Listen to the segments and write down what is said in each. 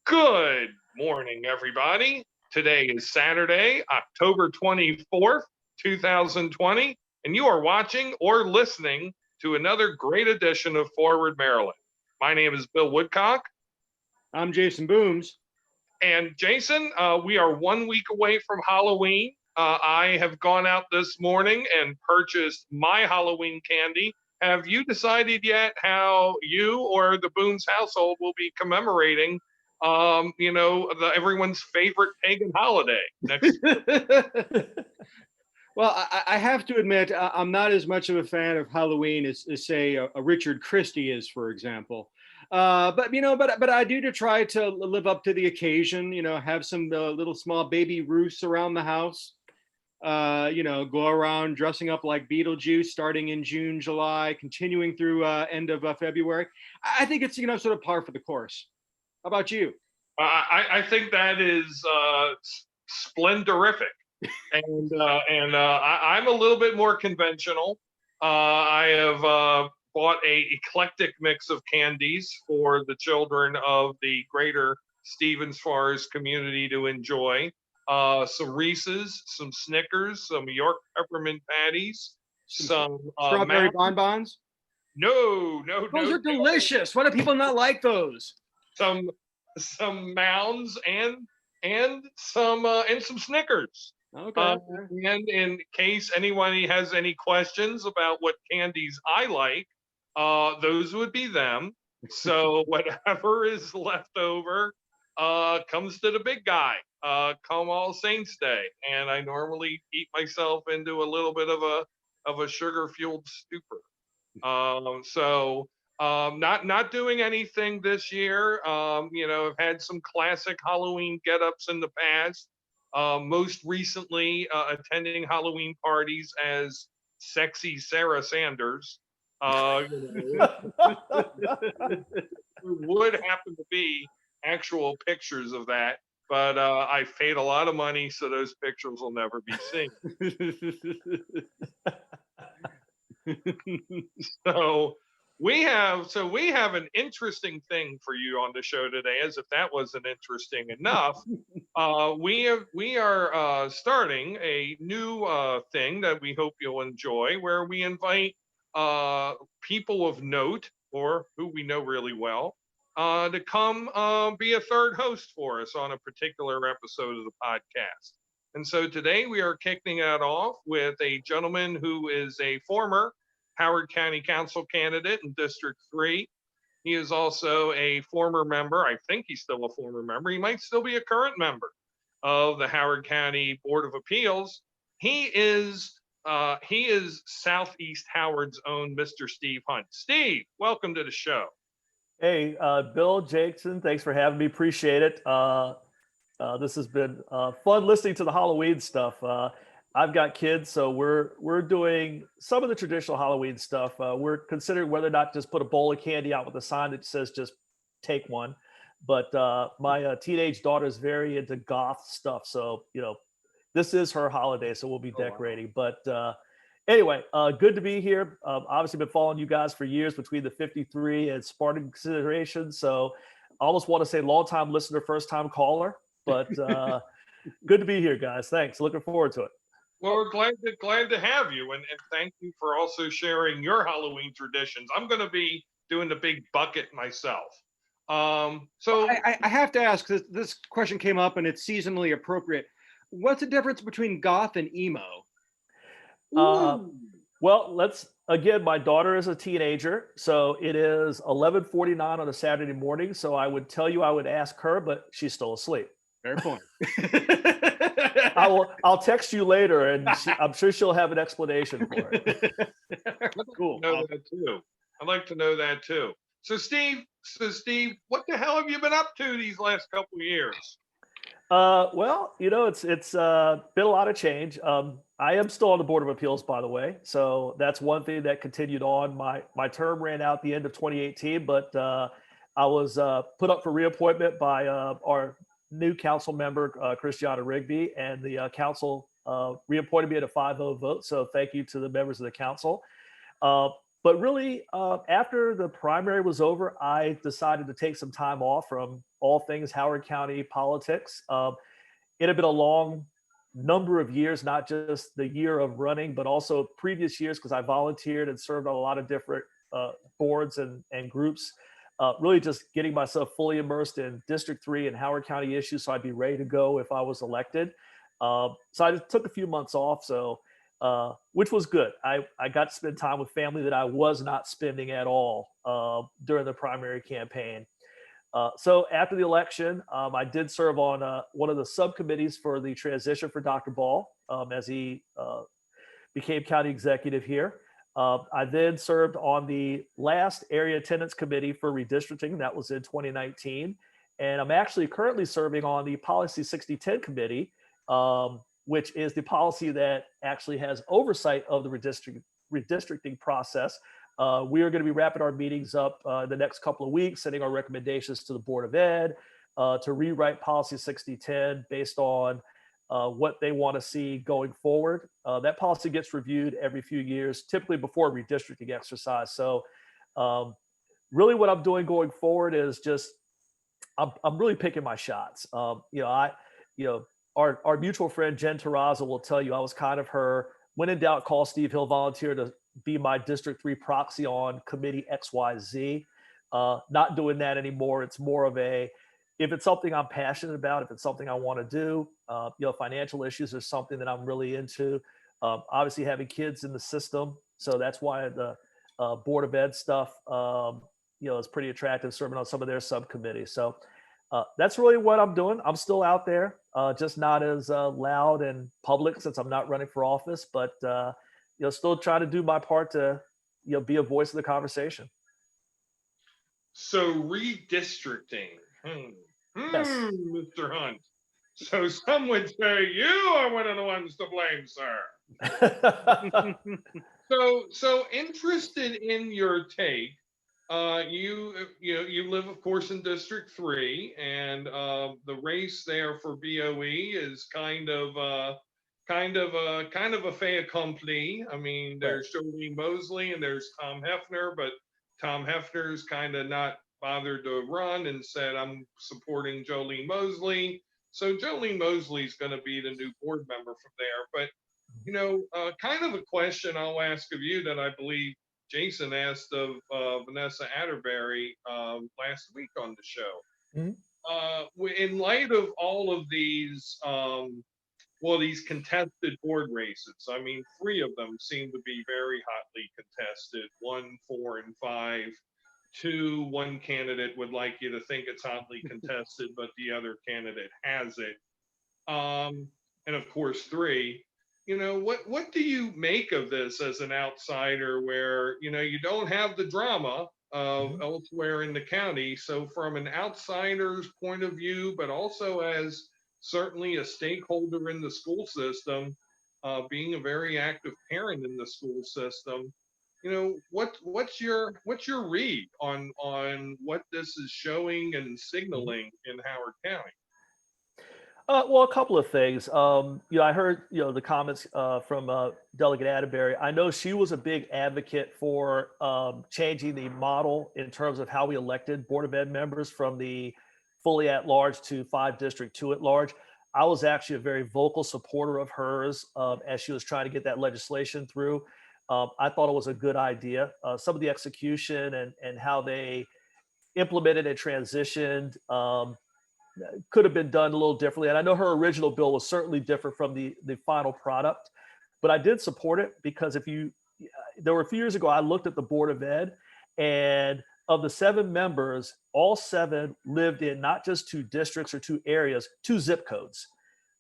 Good morning, everybody. Today is Saturday, October 24th, 2020, and you are watching or listening to another great edition of Forward Maryland. My name is Bill Woodcock. I'm Jason Booms. And Jason, we are 1 week away from Halloween. I have gone out this morning and purchased my Halloween candy. Have you decided yet how you or the Booms household will be commemorating everyone's favorite pagan holiday next? Well, I have to admit, I'm not as much of a fan of Halloween as say, a Richard Christie is, for example. But I do to try to live up to the occasion. Have some little small baby Ruths around the house. Go around dressing up like Beetlejuice, starting in June, July, continuing through end of February. I think it's sort of par for the course. How about you? I think that is splendorific, and I'm a little bit more conventional. I have bought a eclectic mix of candies for the children of the greater Stevens Forest community to enjoy. Some Reese's, some Snickers, some York peppermint patties, some strawberry bonbons. No, those are delicious. Why do people not like those? Some Mounds and some Snickers. Okay. And in case anybody has any questions about what candies I like, those would be them. So whatever is left over comes to the big guy. Come All Saints Day, and I normally eat myself into a little bit of a sugar-fueled stupor. Not doing anything this year. I've had some classic Halloween get-ups in the past. Most recently, attending Halloween parties as sexy Sarah Sanders. There would happen to be actual pictures of that, but I paid a lot of money, so those pictures will never be seen. So we have an interesting thing for you on the show today, as if that wasn't interesting enough. We are starting a new thing that we hope you'll enjoy, where we invite people of note, or who we know really well, to come be a third host for us on a particular episode of the podcast. And so today we are kicking it off with a gentleman who is a former Howard County Council candidate in District 3. He is also a former member. I think he's still a former member. He might still be a current member of the Howard County Board of Appeals. He is Southeast Howard's own Mr. Steve Hunt. Steve, welcome to the show. Hey, Bill, Jason, thanks for having me. Appreciate it. This has been fun listening to the Halloween stuff. I've got kids, so we're doing some of the traditional Halloween stuff. We're considering whether or not just put a bowl of candy out with a sign that says just take one. But my teenage daughter is very into goth stuff, so this is her holiday, so we'll be decorating. Wow. But anyway, good to be here. Obviously been following you guys for years between the 53 and Spartan consideration. So I almost want to say long-time listener, first-time caller, but good to be here, guys. Thanks. Looking forward to it. Well, we're glad to have you, and thank you for also sharing your Halloween traditions. I'm going to be doing the big bucket myself. So I have to ask, this question came up and it's seasonally appropriate. What's the difference between goth and emo? Well, my daughter is a teenager, so it is 11:49 on a Saturday morning. So I would tell you, I would ask her, but she's still asleep. Fair point. I'll text you later, and I'm sure she'll have an explanation for it. Cool. I'd like to know that too. So Steve, what the hell have you been up to these last couple of years? Well, it's been a lot of change. I am still on the Board of Appeals, by the way. So that's one thing that continued on. My term ran out the end of 2018, but I was put up for reappointment by our new council member, Christiana Rigby, and the council reappointed me at a 5-0 vote. So thank you to the members of the council. But really, after the primary was over, I decided to take some time off from all things Howard County politics. It had been a long number of years, not just the year of running, but also previous years, because I volunteered and served on a lot of different boards and groups. Really just getting myself fully immersed in District 3 and Howard County issues so I'd be ready to go if I was elected. So I just took a few months off, which was good. I got to spend time with family that I was not spending at all during the primary campaign. So after the election, I did serve on one of the subcommittees for the transition for Dr. Ball as he became county executive here. I then served on the last area attendance committee for redistricting. That was in 2019. And I'm actually currently serving on the Policy 6010 committee, which is the policy that actually has oversight of the redistricting process. We are going to be wrapping our meetings up the next couple of weeks, sending our recommendations to the Board of Ed to rewrite Policy 6010 based on what they want to see going forward. That policy gets reviewed every few years, typically before a redistricting exercise. So really what I'm doing going forward is just, I'm really picking my shots. Our mutual friend, Jen Terraza, will tell you I was kind of her, when in doubt, call Steve Hill volunteer to be my District 3 proxy on Committee XYZ. Not doing that anymore. It's more of if it's something I'm passionate about, if it's something I want to do, financial issues are something that I'm really into. Obviously having kids in the system. So that's why the Board of Ed stuff, is pretty attractive, serving on some of their subcommittees. So that's really what I'm doing. I'm still out there, just not as loud and public since I'm not running for office, but still trying to do my part to be a voice of the conversation. So redistricting. Yes. Mr. Hunt. So some would say you are one of the ones to blame, sir. So interested in your take. You live, of course, in District 3, and the race there for BOE is kind of a fait accompli. I mean, there's Jolene Mosley and there's Tom Hefner, but Tom Hefner's kind of not bothered to run and said, I'm supporting Jolene Mosley. So Jolene Mosley's going to be the new board member from there. But, kind of a question I'll ask of you that I believe Jason asked of Vanessa Atterbury last week on the show. Mm-hmm. In light of all of these, these contested board races, I mean, 3 of them seem to be very hotly contested, 1, 4, and 5. 2, one candidate would like you to think it's hotly contested, but the other candidate has it. And of course, 3. What do you make of this as an outsider where, you don't have the drama of elsewhere in the county? So from an outsider's point of view, but also as certainly a stakeholder in the school system, being a very active parent in the school system, what's your read on what this is showing and signaling in Howard County? Well, a couple of things. I heard the comments from Delegate Atterbury. I know she was a big advocate for changing the model in terms of how we elected Board of Ed members from the fully at large to 5 District 2 at large. I was actually a very vocal supporter of hers as she was trying to get that legislation through. I thought it was a good idea. Some of the execution and how they implemented and transitioned could have been done a little differently. And I know her original bill was certainly different from the final product, but I did support it because there were a few years ago, I looked at the Board of Ed, and of the 7 members, all 7 lived in not just 2 districts or 2 areas, 2 zip codes,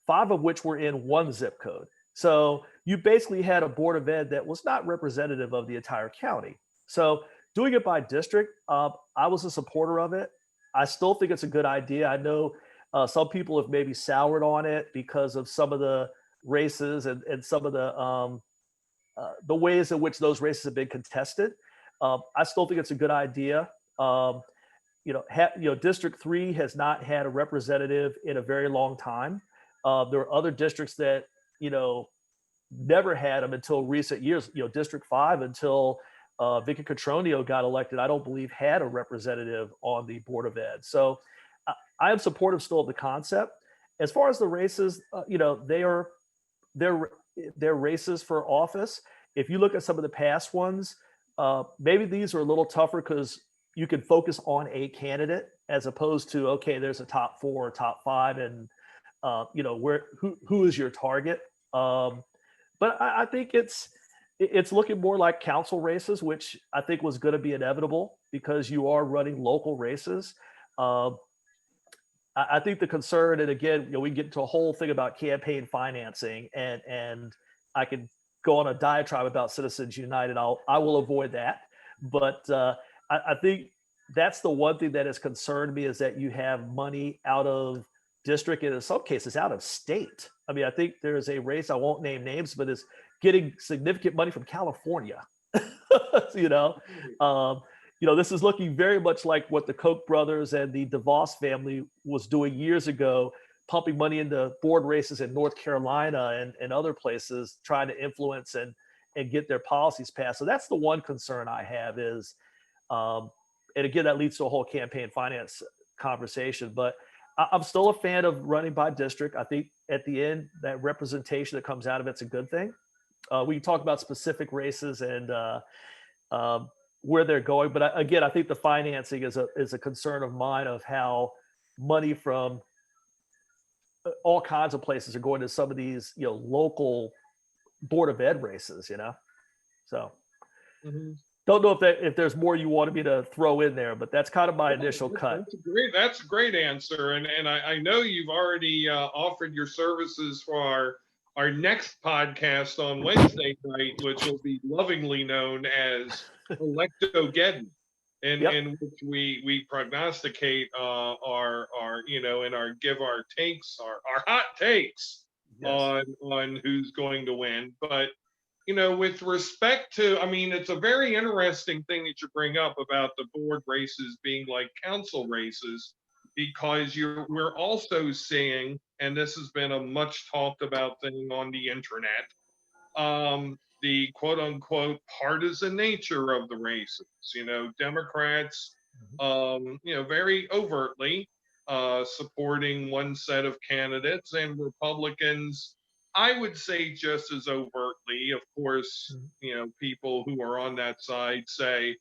5 of which were in 1 zip code. So you basically had a Board of Ed that was not representative of the entire county. So doing it by district, I was a supporter of it. I still think it's a good idea. I know some people have maybe soured on it because of some of the races and some of the ways in which those races have been contested. I still think it's a good idea. District 3 has not had a representative in a very long time. There are other districts that never had them until recent years. District 5 until Vicky Cotroneo got elected, I don't believe had a representative on the Board of Ed. So I am supportive still of the concept. As far as the races, they're races for office. If you look at some of the past ones, maybe these are a little tougher because you can focus on a candidate as opposed to, okay, there's a top 4 or top 5, and who is your target. But I think it's looking more like council races, which I think was going to be inevitable because you are running local races. I think the concern, and again, we get into a whole thing about campaign financing, and I can go on a diatribe about Citizens United. I will avoid that, but I think that's the one thing that has concerned me, is that you have money out of district and in some cases out of state. I mean, I think there's a race, I won't name names, but is getting significant money from California. This is looking very much like what the Koch brothers and the DeVos family was doing years ago, pumping money into board races in North Carolina and other places, trying to influence and get their policies passed. So that's the one concern I have is, and again, that leads to a whole campaign finance conversation, but I'm still a fan of running by district. I think at the end, that representation that comes out of it's a good thing. We can talk about specific races and where they're going, but again, I think the financing is a concern of mine, of how money from all kinds of places are going to some of these local Board of Ed races. So don't know if there's more you wanted me to throw in there, but that's kind of my initial cut. That's a great answer, and I know you've already offered your services for our next podcast on Wednesday night, which will be lovingly known as Electogeddon, in which we prognosticate our and our give our takes, our hot takes on who's going to win. But with respect to, I mean, it's a very interesting thing that you bring up about the board races being like council races, because we're also seeing, and this has been a much talked about thing on the internet, the quote unquote partisan nature of the races. Democrats, very overtly supporting one set of candidates, and Republicans, I would say, just as overtly. Of course, people who are on that side say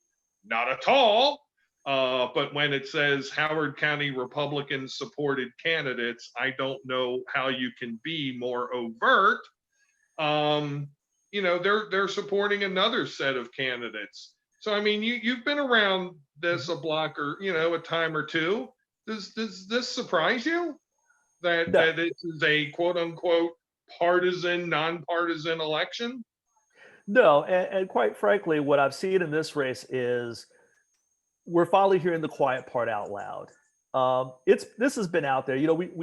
not at all. But when it says Howard County Republicans supported candidates, I don't know how you can be more overt. They're supporting another set of candidates. So I mean, you've been around this a block or a time or two. Does this surprise you that this is a quote unquote partisan, nonpartisan election? No, and quite frankly, what I've seen in this race is we're finally hearing the quiet part out loud. This has been out there.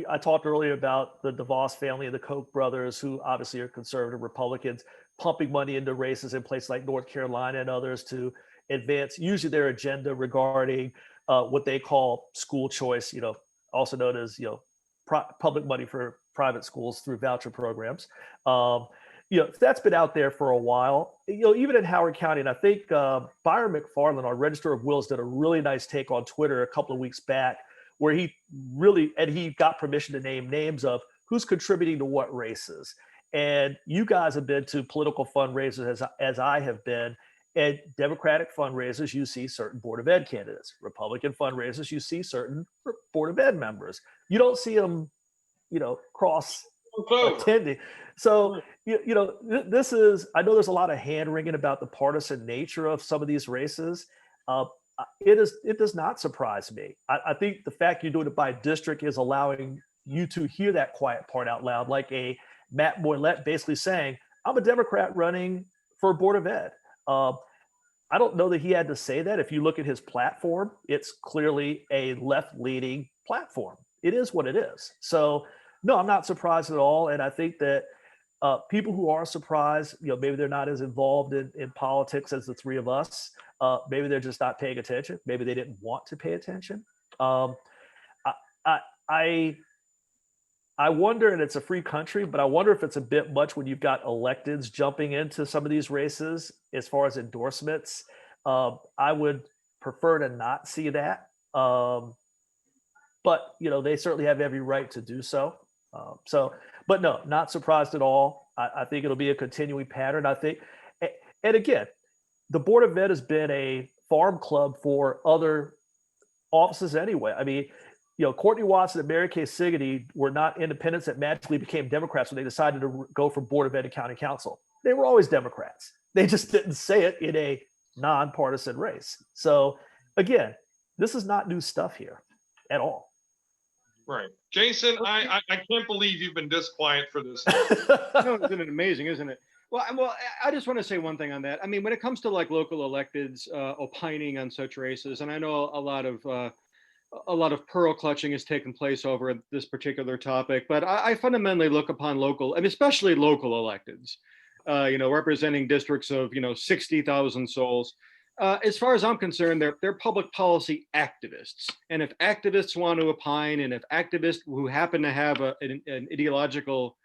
I talked earlier about the DeVos family and the Koch brothers, who obviously are conservative Republicans, pumping money into races in places like North Carolina and others to advance usually their agenda regarding what they call school choice, also known as public money for private schools through voucher programs. That's been out there for a while, even in Howard County. And I think Byron McFarland, our Register of Wills, did a really nice take on Twitter a couple of weeks back, where he got permission to name names of who's contributing to what races. And you guys have been to political fundraisers as I have been. And Democratic fundraisers, you see certain Board of Ed candidates. Republican fundraisers, you see certain Board of Ed members. You don't see them, cross attending. So, this is, I know there's a lot of hand wringing about the partisan nature of some of these races. It does not surprise me. I think the fact you're doing it by district is allowing you to hear that quiet part out loud, like a Matt Moylette basically saying, I'm a Democrat running for Board of Ed. I don't know that he had to say that. If you look at his platform, it's clearly a left-leaning platform. It is what it is. So, no, I'm not surprised at all. And I think that people who are surprised, maybe they're not as involved in politics as the three of us. Maybe they're just not paying attention. Maybe they didn't want to pay attention. I wonder, and it's a free country, but I wonder if it's a bit much when you've got electeds jumping into some of these races as far as endorsements. I would prefer to not see that. But they certainly have every right to do so. But no, not surprised at all. I think it'll be a continuing pattern. I think, and again, the Board of Ed has been a farm club for other offices anyway. I mean, Courtney Watson and Mary Kay Siggety were not independents that magically became Democrats when they decided to go for Board of Ed and County Council. They were always Democrats. They just didn't say it in a nonpartisan race. So again, this is not new stuff here at all. Right. Jason, I can't believe you've been this quiet for this. No, isn't it amazing, isn't it? Well, I just want to say one thing on that. I mean, when it comes to like local electeds opining on such races, and I know a lot of pearl clutching has taken place over this particular topic, but I fundamentally look upon local, and especially local electeds, representing districts of 60,000 souls. As far as I'm concerned, they're public policy activists. And if activists want to opine, and if activists who happen to have an ideological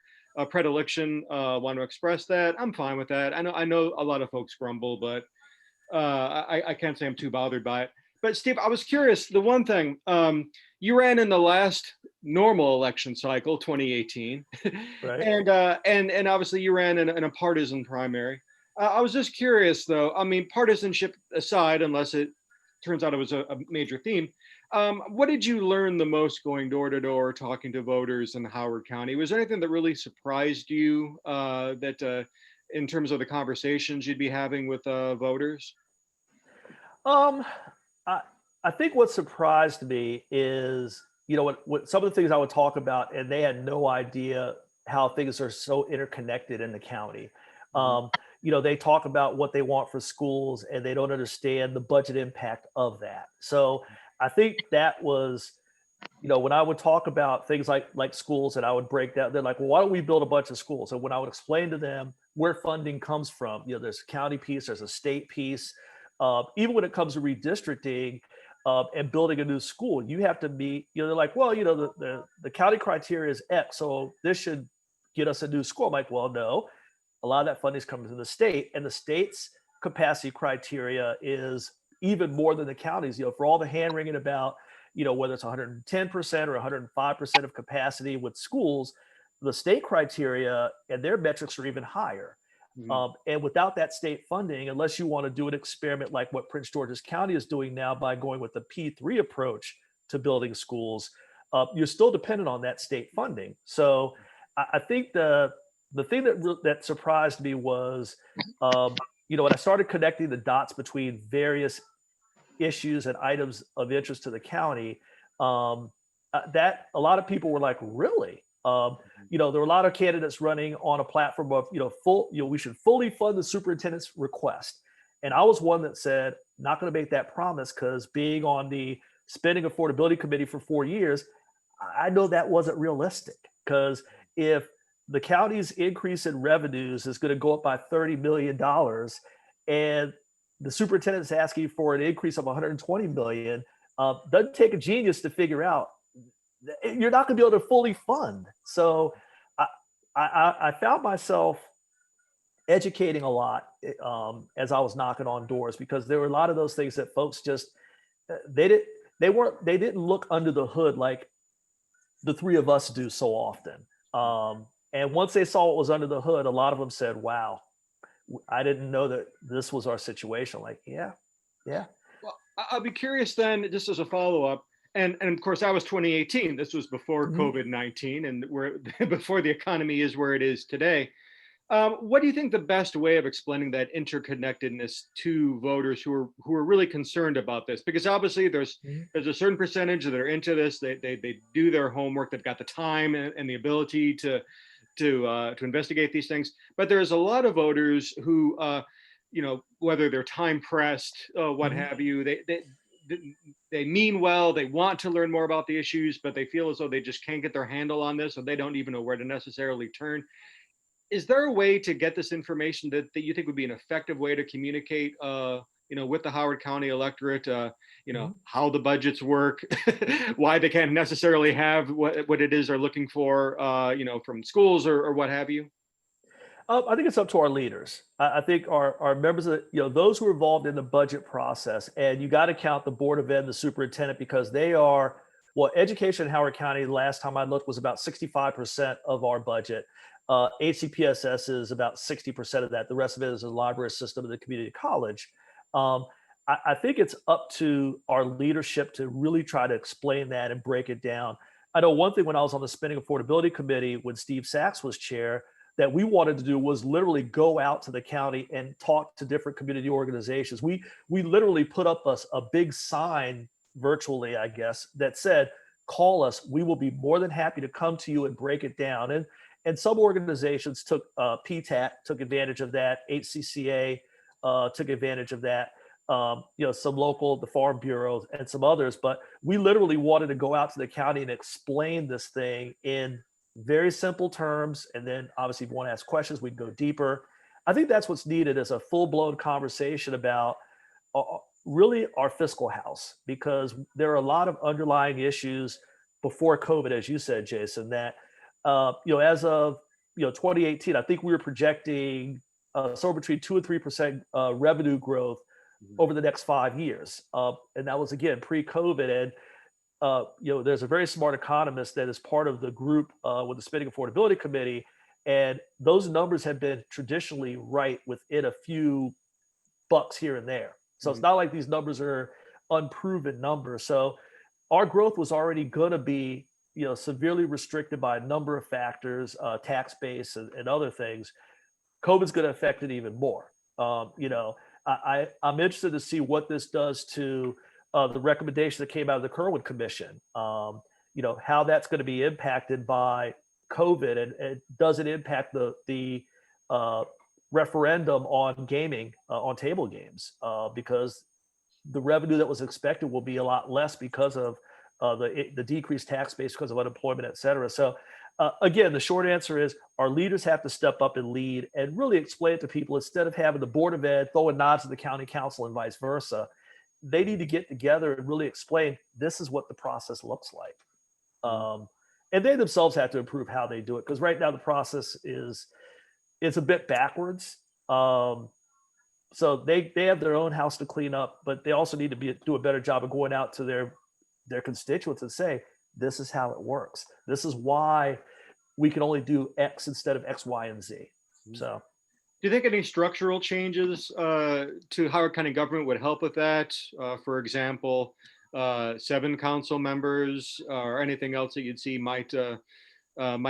predilection want to express that, I'm fine with that. I know a lot of folks grumble, but I can't say I'm too bothered by it. But Steve, I was curious. The one thing, you ran in the last normal election cycle, 2018, Right. and obviously you ran in a partisan primary. I was just curious, though. I mean, partisanship aside, unless it turns out it was a major theme, what did you learn the most going door to door, talking to voters in Howard County? Was there anything that really surprised you in terms of the conversations you'd be having with voters? I think what surprised me is, what some of the things I would talk about, and they had no idea how things are so interconnected in the county. They talk about what they want for schools, and they don't understand the budget impact of that. So I think that was, when I would talk about things like schools, and I would break down, they're like, well, why don't we build a bunch of schools? And when I would explain to them where funding comes from, there's a county piece, there's a state piece. Even when it comes to redistricting and building a new school, you have to meet, they're like, well, the county criteria is X, so this should get us a new school. I'm like, well, no, a lot of that funding is coming from the state, and the state's capacity criteria is even more than the counties. For all the hand wringing about, whether it's 110% or 105% of capacity with schools, the state criteria and their metrics are even higher. And without that state funding, unless you want to do an experiment like what Prince George's County is doing now by going with the P3 approach to building schools, you're still dependent on that state funding. So I think the thing that surprised me was, when I started connecting the dots between various issues and items of interest to the county, that a lot of people were like, really? There were a lot of candidates running on a platform of, we should fully fund the superintendent's request. And I was one that said, not going to make that promise, because being on the spending affordability committee for 4 years, I know that wasn't realistic. Because if the county's increase in revenues is going to go up by $30 million, and the superintendent's asking for an increase of $120 million, doesn't take a genius to figure out you're not going to be able to fully fund. So I found myself educating a lot as I was knocking on doors, because there were a lot of those things that folks just they didn't look under the hood like the three of us do so often. And once they saw what was under the hood, a lot of them said, "Wow, I didn't know that this was our situation." Like, yeah. Well, I'll be curious then, just as a follow up. And of course, that was 2018. This was before COVID-19, and before the economy is where it is today. What do you think the best way of explaining that interconnectedness to voters who are really concerned about this? Because obviously there's a certain percentage that are into this. They do their homework. They've got the time and the ability to investigate these things. But there's a lot of voters who, whether they're time pressed, what have you, they mean well, they want to learn more about the issues, but they feel as though they just can't get their handle on this, or they don't even know where to necessarily turn. Is there a way to get this information that you think would be an effective way to communicate, with the Howard County electorate, how the budgets work, why they can't necessarily have what it is they're looking for, from schools or what have you? I think it's up to our leaders. I think our members, those who are involved in the budget process, and you got to count the Board of Ed and the superintendent because they are, well, education in Howard County, last time I looked, was about 65% of our budget. HCPSS is about 60% of that. The rest of it is the library system and the community college. I think it's up to our leadership to really try to explain that and break it down. I know one thing when I was on the spending affordability committee when Steve Sachs was chair that we wanted to do was literally go out to the county and talk to different community organizations. We literally put up a big sign virtually, I guess, that said, call us. We will be more than happy to come to you and break it down. And some organizations took PTAC took advantage of that. HCCA took advantage of that. Some local, the Farm Bureau, and some others. But we literally wanted to go out to the county and explain this thing in very simple terms. And then obviously, if you want to ask questions, we can go deeper. I think that's what's needed is a full-blown conversation about really our fiscal house, because there are a lot of underlying issues before COVID, as you said, Jason, that, as of, 2018, I think we were projecting somewhere between 2 and 3% revenue growth over the next 5 years. And that was, again, pre-COVID. And there's a very smart economist that is part of the group with the Spending Affordability Committee, and those numbers have been traditionally right within a few bucks here and there. So it's not like these numbers are unproven numbers. So our growth was already going to be, severely restricted by a number of factors, tax base and other things. COVID's going to affect it even more. I'm interested to see what this does to the recommendation that came out of the Kirwan Commission, how that's going to be impacted by COVID, and does it impact the referendum on gaming, on table games, because the revenue that was expected will be a lot less because of the decreased tax base because of unemployment, et cetera. So again, the short answer is our leaders have to step up and lead and really explain it to people instead of having the Board of Ed throwing nods to the county council and vice versa. They need to get together and really explain this is what the process looks like. And they themselves have to improve how they do it, because right now the process it's a bit backwards. So they have their own house to clean up, but they also need to do a better job of going out to their constituents and say, this is how it works. This is why we can only do X instead of X, Y, and Z. So do you think any structural changes to Howard County government would help with that? For example, 7 council members or anything else that you'd see might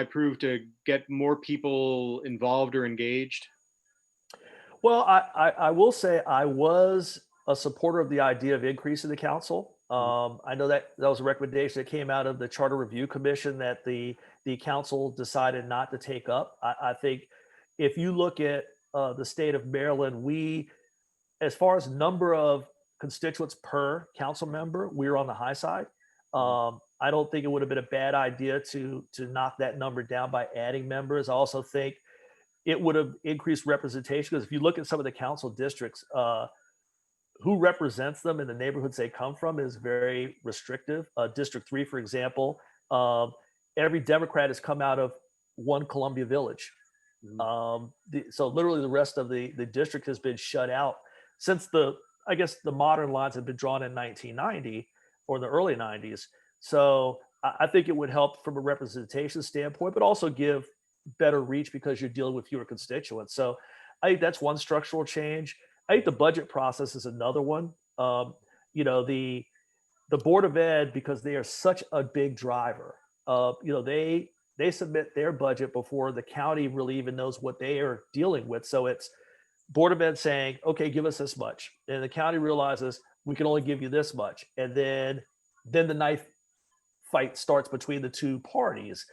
prove to get more people involved or engaged? Well, I will say I was a supporter of the idea of increasing the council. I know that was a recommendation that came out of the Charter Review Commission that the council decided not to take up. I think if you look at the state of Maryland, we, as far as number of constituents per council member, we're on the high side. I don't think it would have been a bad idea to knock that number down by adding members. I also think it would have increased representation, because if you look at some of the council districts, who represents them in the neighborhoods they come from is very restrictive. District 3, for example, every Democrat has come out of one Columbia Village. So literally the rest of the district has been shut out since the modern lines have been drawn in 1990 or the early 90s. So I think it would help from a representation standpoint, but also give better reach because you're dealing with fewer constituents. So I think that's one structural change. I think the budget process is another one. The Board of Ed, because they are such a big driver, they submit their budget before the county really even knows what they are dealing with. So it's Board of Ed saying, okay, give us this much. And the county realizes we can only give you this much. And then the knife fight starts between the two parties.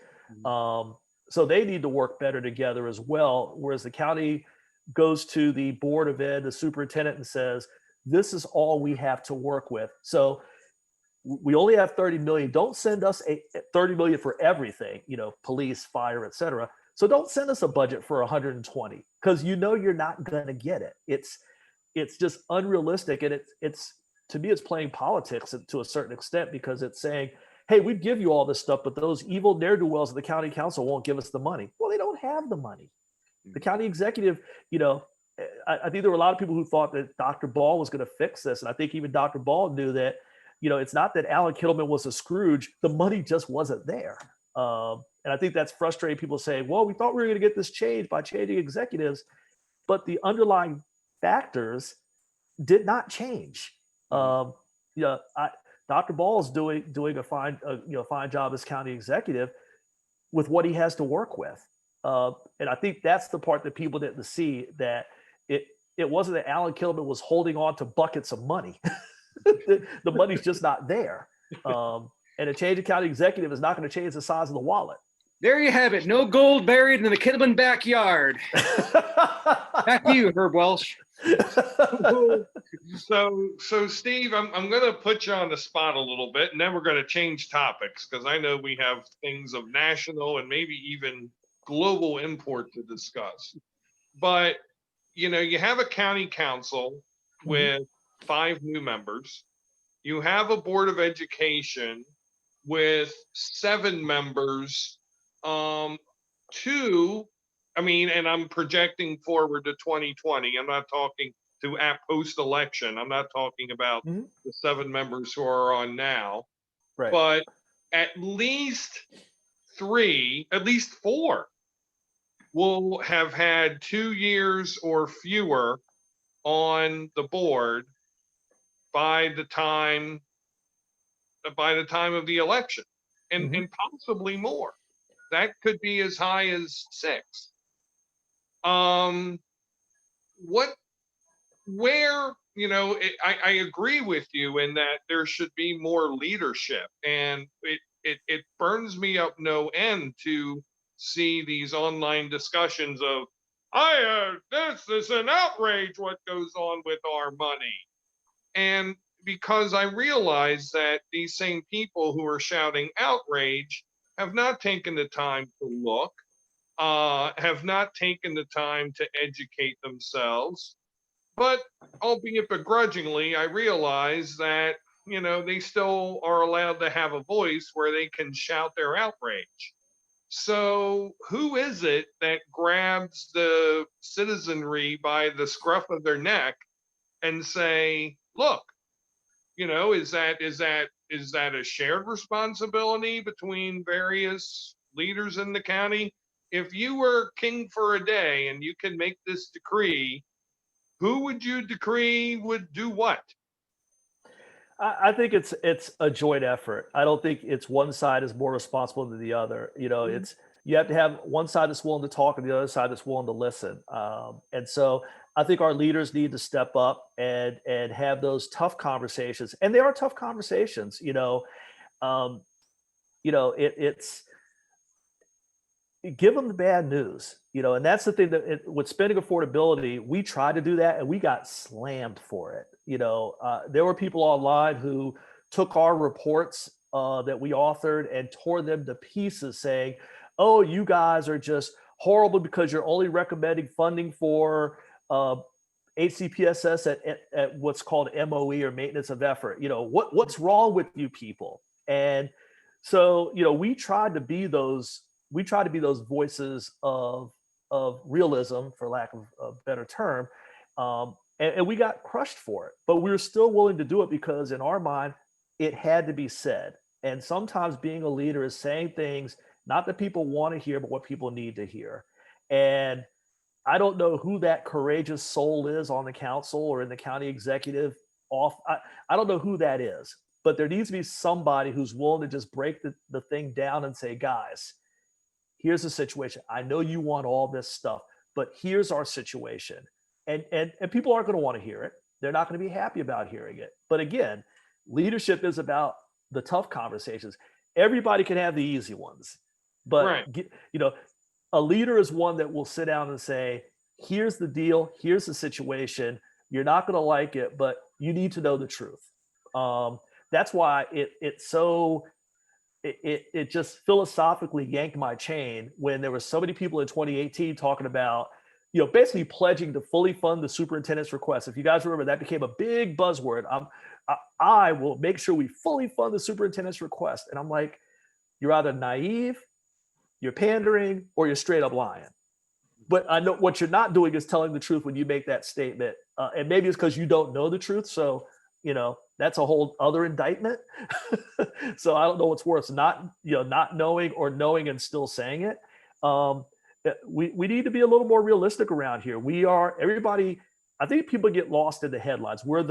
So they need to work better together as well. Whereas the county goes to the Board of Ed, the superintendent, and says, this is all we have to work with. So we only have 30 million. Don't send us 30 million for everything, police, fire, et cetera. So don't send us a budget for 120, because you're not going to get it. It's just unrealistic. And it's to me, it's playing politics to a certain extent, because it's saying, hey, we'd give you all this stuff, but those evil ne'er-do-wells of the county council won't give us the money. Well, they don't have the money. The county executive, I think there were a lot of people who thought that Dr. Ball was going to fix this. And I think even Dr. Ball knew that, it's not that Alan Kittleman was a Scrooge. The money just wasn't there. And I think that's frustrating. People saying, well, we thought we were going to get this change by changing executives, but the underlying factors did not change. Dr. Ball is doing a fine job as county executive with what he has to work with. And I think that's the part that people didn't see, that it wasn't that Alan Kittleman was holding on to buckets of money. The money's just not there. And a change of county executive is not going to change the size of the wallet. There you have it. No gold buried in the Kittleman backyard. Back to you, Herb Welsh. So Steve, I'm going to put you on the spot a little bit, and then we're going to change topics, because I know we have things of national and maybe even global import to discuss. But you have a county council with 5 new members. You have a board of education with 7 members. And I'm projecting forward to 2020. I'm not talking to at post-election. I'm not talking about the 7 members who are on now. Right. But at least 4 will have had 2 years or fewer on the board by the time of the election, and possibly more. That could be as high as 6. I agree with you in that there should be more leadership, and it burns me up no end to see these online discussions of, this is an outrage what goes on with our money. And because I realize that these same people who are shouting outrage have not taken the time to look, have not taken the time to educate themselves. But albeit begrudgingly, I realize that, they still are allowed to have a voice where they can shout their outrage. So who is it that grabs the citizenry by the scruff of their neck and say, look, is that a shared responsibility between various leaders in the county? If you were king for a day and you can make this decree, who would you decree would do what? I think it's a joint effort. I don't think it's one side is more responsible than the other. It's, you have to have one side that's willing to talk and the other side that's willing to listen. And so I think our leaders need to step up and have those tough conversations. And they are tough conversations. It's give them the bad news. And that's the thing that with spending affordability, we tried to do that and we got slammed for it. There were people online who took our reports that we authored and tore them to pieces, saying, oh, you guys are just horrible because you're only recommending funding for HCPSS at what's called MOE, or maintenance of effort. What's wrong with you people? And so, we tried to be those voices of realism, for lack of a better term. And we got crushed for it, but we were still willing to do it because in our mind, it had to be said. And sometimes being a leader is saying things not that people want to hear, but what people need to hear. And I don't know who that courageous soul is on the council or in the county executive I don't know who that is, but there needs to be somebody who's willing to just break the thing down and say, guys, here's the situation. I know you want all this stuff, but here's our situation. And people aren't going to want to hear it. They're not going to be happy about hearing it. But again, leadership is about the tough conversations. Everybody can have the easy ones, but right. A leader is one that will sit down and say, here's the deal. Here's the situation. You're not going to like it, but you need to know the truth. That's why it just philosophically yanked my chain when there were so many people in 2018 talking about, basically pledging to fully fund the superintendent's request. If you guys remember, that became a big buzzword. I will make sure we fully fund the superintendent's request. And I'm like, you're either naive, you're pandering, or you're straight up lying. But I know what you're not doing is telling the truth when you make that statement. And maybe it's because you don't know the truth. So, that's a whole other indictment. So I don't know what's worse, not knowing or knowing and still saying it. We need to be a little more realistic around here. Everybody, I think people get lost in the headlines. We're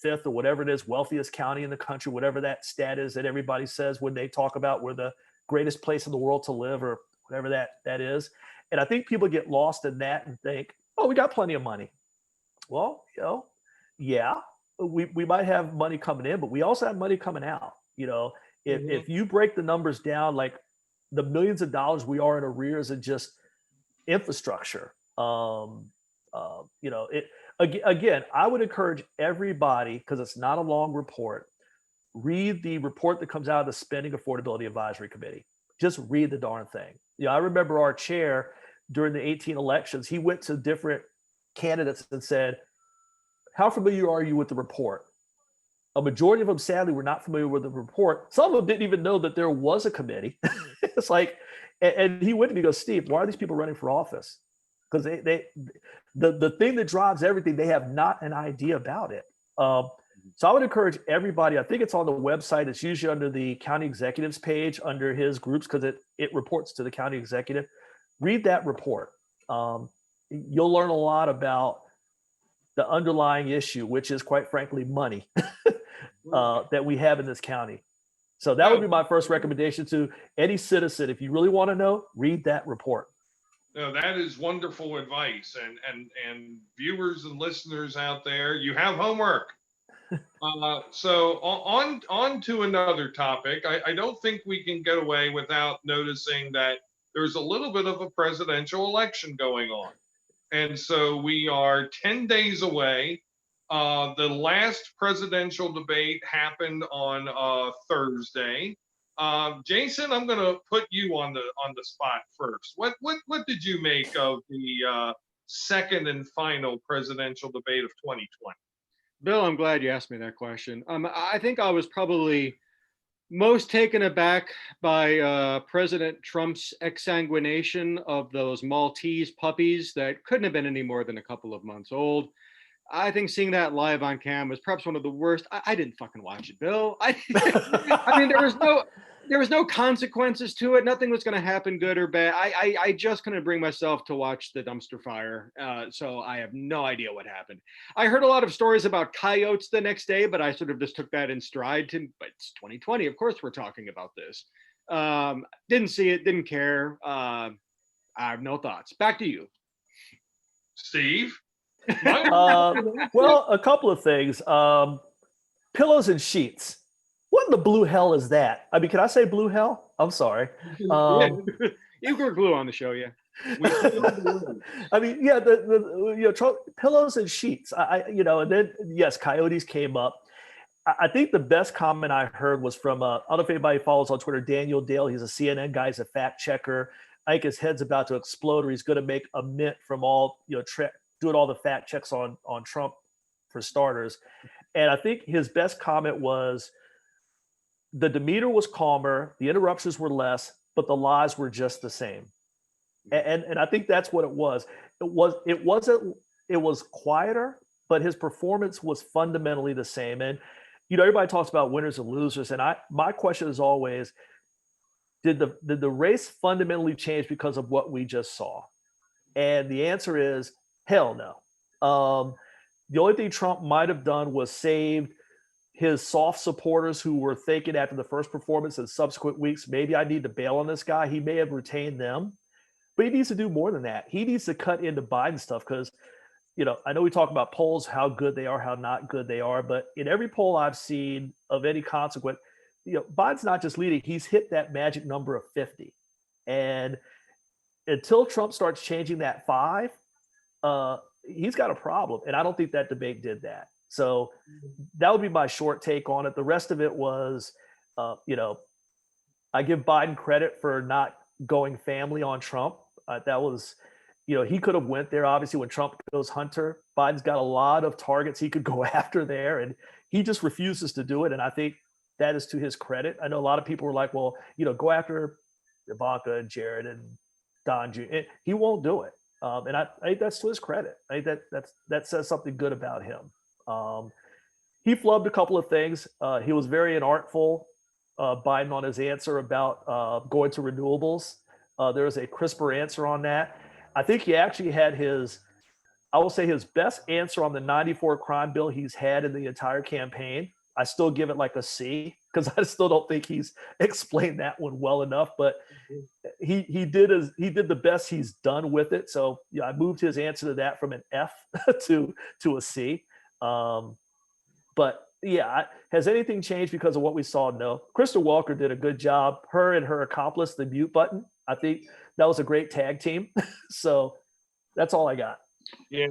fifth or whatever it is, wealthiest county in the country, whatever that stat is that everybody says when they talk about we're the greatest place in the world to live or whatever that is. And I think people get lost in that and think, oh, we got plenty of money. Well, yeah, we might have money coming in, but we also have money coming out. If you break the numbers down, like the millions of dollars we are in arrears and just infrastructure, again, I would encourage everybody, because it's not a long report, read the report that comes out of the Spending Affordability Advisory Committee. Just read the darn thing. I remember our chair during the 18 elections, he went to different candidates and said, how familiar are you with the report? A majority of them, sadly, were not familiar with the report. Some of them didn't even know that there was a committee. It's like, and he went to me and goes, Steve, why are these people running for office? Because the thing that drives everything, they have not an idea about it. So I would encourage everybody, I think it's on the website. It's usually under the county executives page under his groups because it reports to the county executive. Read that report. You'll learn a lot about the underlying issue, which is quite frankly money that we have in this county. So that would be my first recommendation to any citizen. If you really want to know, read that report. No, that is wonderful advice. And viewers and listeners out there, you have homework. So on to another topic. I don't think we can get away without noticing that there's a little bit of a presidential election going on. And so we are 10 days away. The last presidential debate happened on Thursday. Jason, I'm going to put you on the spot first. What did you make of the second and final presidential debate of 2020? Bill, I'm glad you asked me that question. I think I was probably most taken aback by President Trump's exsanguination of those Maltese puppies that couldn't have been any more than a couple of months old. I think seeing that live on cam was perhaps one of the worst. I didn't fucking watch it, Bill. I mean, there was no consequences to it. Nothing was going to happen, good or bad. I just couldn't bring myself to watch the dumpster fire. So I have no idea what happened. I heard a lot of stories about coyotes the next day, but I sort of just took that in stride. But it's 2020. Of course, we're talking about this. Didn't see it. Didn't care. I have no thoughts. Back to you, Steve. Well, a couple of things. Pillows and sheets. What in the blue hell is that? I mean, can I say blue hell? I'm sorry. You were glue on the show, yeah. I mean, yeah, pillows and sheets. And then yes, coyotes came up. I think the best comment I heard was from I don't know if anybody follows on Twitter, Daniel Dale. He's a CNN guy. He's a fact checker. I think his head's about to explode, or he's going to make a mint from all doing all the fact checks on Trump for starters. And I think his best comment was the demeanor was calmer, the interruptions were less, but the lies were just the same. And I think that's what it was. It was quieter, but his performance was fundamentally the same. And everybody talks about winners and losers, and my question is always, did the race fundamentally change because of what we just saw? And the answer is hell no. The only thing Trump might have done was saved his soft supporters who were thinking after the first performance and subsequent weeks, maybe I need to bail on this guy. He may have retained them, but he needs to do more than that. He needs to cut into Biden stuff because, I know we talk about polls, how good they are, how not good they are, but in every poll I've seen of any consequence, Biden's not just leading, he's hit that magic number of 50. And until Trump starts changing that 5, he's got a problem. And I don't think that debate did that. So that would be my short take on it. The rest of it was, I give Biden credit for not going family on Trump. That was, he could have went there. Obviously, when Trump goes hunter, Biden's got a lot of targets he could go after there, and he just refuses to do it. And I think that is to his credit. I know a lot of people were like, well, go after Ivanka and Jared and Don Jr. He won't do it. And I think that's to his credit. I think that says something good about him. He flubbed a couple of things. He was very inartful, Biden, on his answer about going to renewables. There was a crisper answer on that. I think he actually had I will say his best answer on the 94 crime bill he's had in the entire campaign. I still give it like a C because I still don't think he's explained that one well enough, but he did the best he's done with it. So yeah, I moved his answer to that from an F to a C. But yeah, has anything changed because of what we saw? No. Krista Walker did a good job. Her and her accomplice, the mute button, I think that was a great tag team. So that's all I got. Yeah.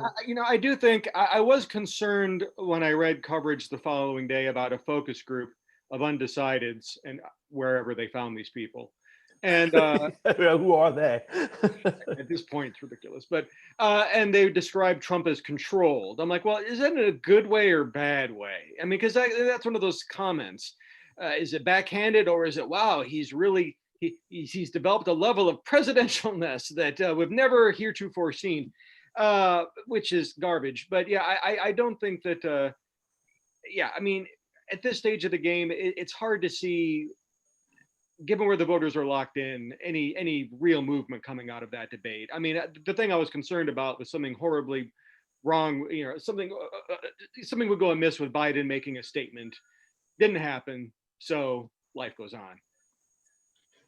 I do think I was concerned when I read coverage the following day about a focus group of undecideds and wherever they found these people. And who are they? At this point, it's ridiculous. But and they described Trump as controlled. I'm like, well, is that in a good way or bad way? I mean, because that's one of those comments. Is it backhanded or is it, wow, he's really he's developed a level of presidentialness that we've never heretofore seen, which is garbage. But yeah, I don't think that. Yeah, I mean, at this stage of the game, it's hard to see, given where the voters are locked in, any real movement coming out of that debate. I mean, the thing I was concerned about was something horribly wrong. Something would go amiss with Biden making a statement. Didn't happen, so life goes on.